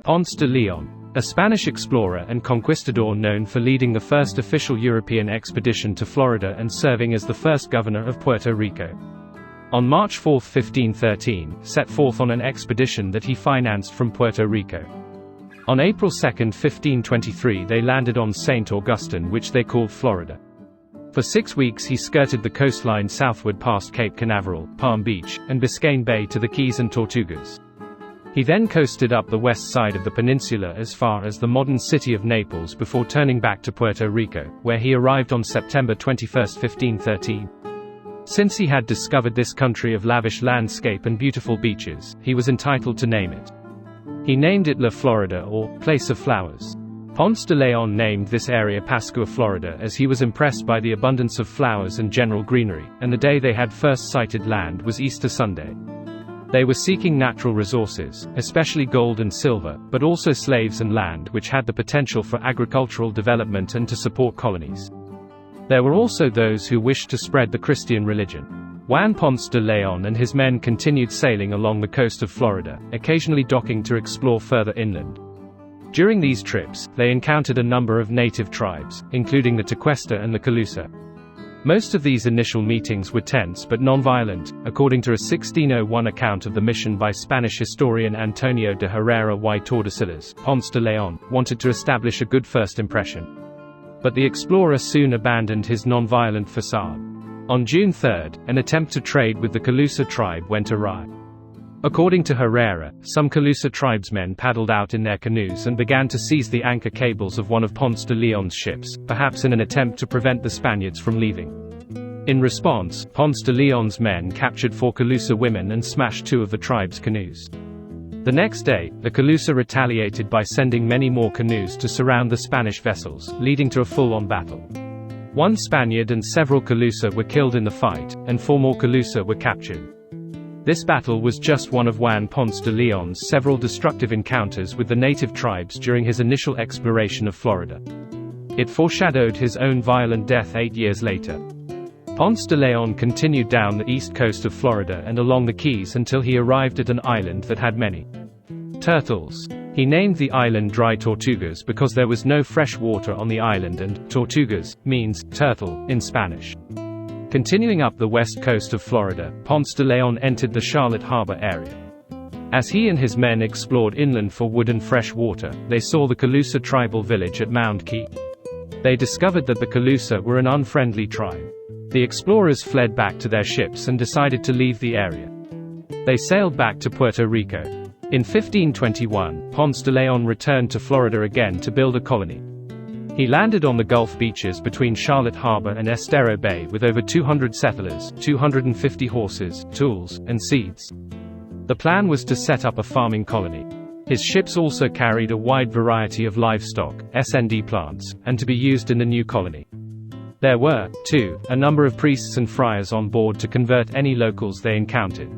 Ponce de León, a Spanish explorer and conquistador known for leading the first official European expedition to Florida and serving as the first governor of Puerto Rico. On March 4, 1513, set forth on an expedition that he financed from Puerto Rico. On April 2, 1523 they landed on St.Augustine, which they called Florida. For 6 weeks he skirted the coastline southward past Cape Canaveral, Palm Beach, and Biscayne Bay to the Keys and Tortugas. He then coasted up the west side of the peninsula as far as the modern city of Naples before turning back to Puerto Rico, where he arrived on September 21, 1513. Since he had discovered this country of lavish landscape and beautiful beaches, he was entitled to name it. He named it La Florida, or Place of Flowers. Ponce de León named this area Pascua Florida as he was impressed by the abundance of flowers and general greenery, and the day they had first sighted land was Easter Sunday. They were seeking natural resources, especially gold and silver, but also slaves and land which had the potential for agricultural development and to support colonies. There were also those who wished to spread the Christian religion. Juan Ponce de León and his men continued sailing along the coast of Florida, occasionally docking to explore further inland. During these trips, they encountered a number of native tribes, including the Tequesta and the Calusa. Most of these initial meetings were tense but non-violent, according to a 1601 account of the mission by Spanish historian Antonio de Herrera y Tordesillas. Ponce de León wanted to establish a good first impression. But the explorer soon abandoned his non-violent facade. On June 3, an attempt to trade with the Calusa tribe went awry. According to Herrera, some Calusa tribesmen paddled out in their canoes and began to seize the anchor cables of one of Ponce de León's ships, perhaps in an attempt to prevent the Spaniards from leaving. In response, Ponce de León's men captured 4 Calusa women and smashed 2 of the tribe's canoes. The next day, the Calusa retaliated by sending many more canoes to surround the Spanish vessels, leading to a full-on battle. 1 Spaniard and several Calusa were killed in the fight, and 4 more Calusa were captured. This battle was just one of Juan Ponce de León's several destructive encounters with the native tribes during his initial exploration of Florida. It foreshadowed his own violent death 8 years later. Ponce de León continued down the east coast of Florida and along the Keys until he arrived at an island that had many turtles. He named the island Dry Tortugas because there was no fresh water on the island, and Tortugas means turtle in Spanish. Continuing up the west coast of Florida, Ponce de León entered the Charlotte Harbor area. As he and his men explored inland for wood and fresh water, they saw the Calusa tribal village at Mound Key. They discovered that the Calusa were an unfriendly tribe. The explorers fled back to their ships and decided to leave the area. They sailed back to Puerto Rico. In 1521, Ponce de León returned to Florida again to build a colony. He landed on the Gulf beaches between Charlotte Harbor and Estero Bay with over 200 settlers, 250 horses, tools, and seeds. The plan was to set up a farming colony. His ships also carried a wide variety of livestock, SND plants, and to be used in the new colony. There were, too, a number of priests and friars on board to convert any locals they encountered.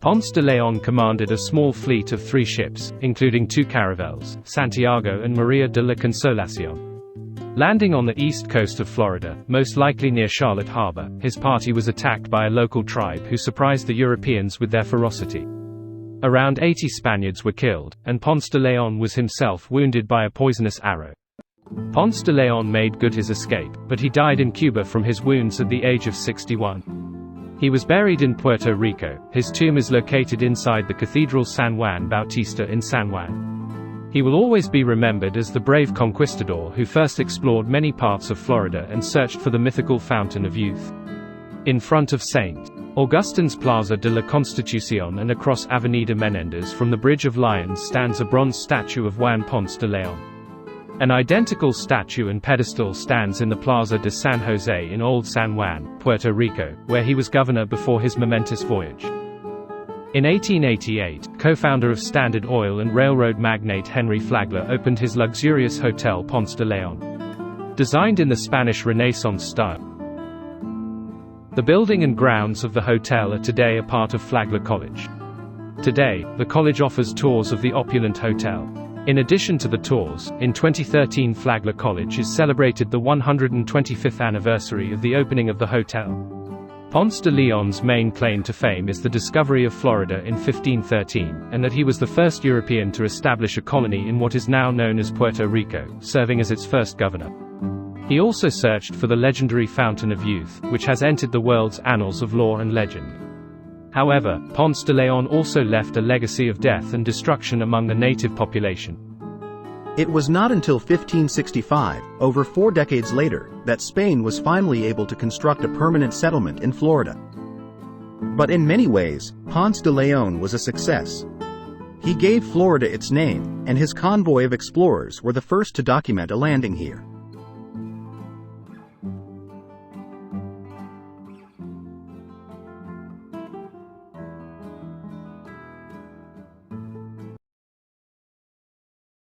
Ponce de León commanded a small fleet of 3 ships, including 2 caravels, Santiago and Maria de la Consolación. Landing on the east coast of Florida, most likely near Charlotte Harbor, his party was attacked by a local tribe who surprised the Europeans with their ferocity. Around 80 Spaniards were killed, and Ponce de León was himself wounded by a poisonous arrow. Ponce de León made good his escape, but he died in Cuba from his wounds at the age of 61. He was buried in Puerto Rico. His tomb is located inside the Cathedral San Juan Bautista in San Juan. He will always be remembered as the brave conquistador who first explored many parts of Florida and searched for the mythical Fountain of Youth. In front of St.Augustine's Plaza de la Constitución and across Avenida Menéndez from the Bridge of Lions stands a bronze statue of Juan Ponce de León. An identical statue and pedestal stands in the Plaza de San Jose in Old San Juan, Puerto Rico, where he was governor before his momentous voyage. In 1888, co-founder of Standard Oil and railroad magnate Henry Flagler opened his luxurious hotel Ponce de León. Designed in the Spanish Renaissance style, the building and grounds of the hotel are today a part of Flagler College. Today, the college offers tours of the opulent hotel. In addition to the tours, in 2013 Flagler College is celebrated the 125th anniversary of the opening of the hotel. Ponce de Leon's main claim to fame is the discovery of Florida in 1513, and that he was the first European to establish a colony in what is now known as Puerto Rico, serving as its first governor. He also searched for the legendary Fountain of Youth, which has entered the world's annals of lore and legend. However, Ponce de Leon also left a legacy of death and destruction among the native population. It was not until 1565, over 4 decades later, that Spain was finally able to construct a permanent settlement in Florida. But in many ways, Ponce de Leon was a success. He gave Florida its name, and his convoy of explorers were the first to document a landing here.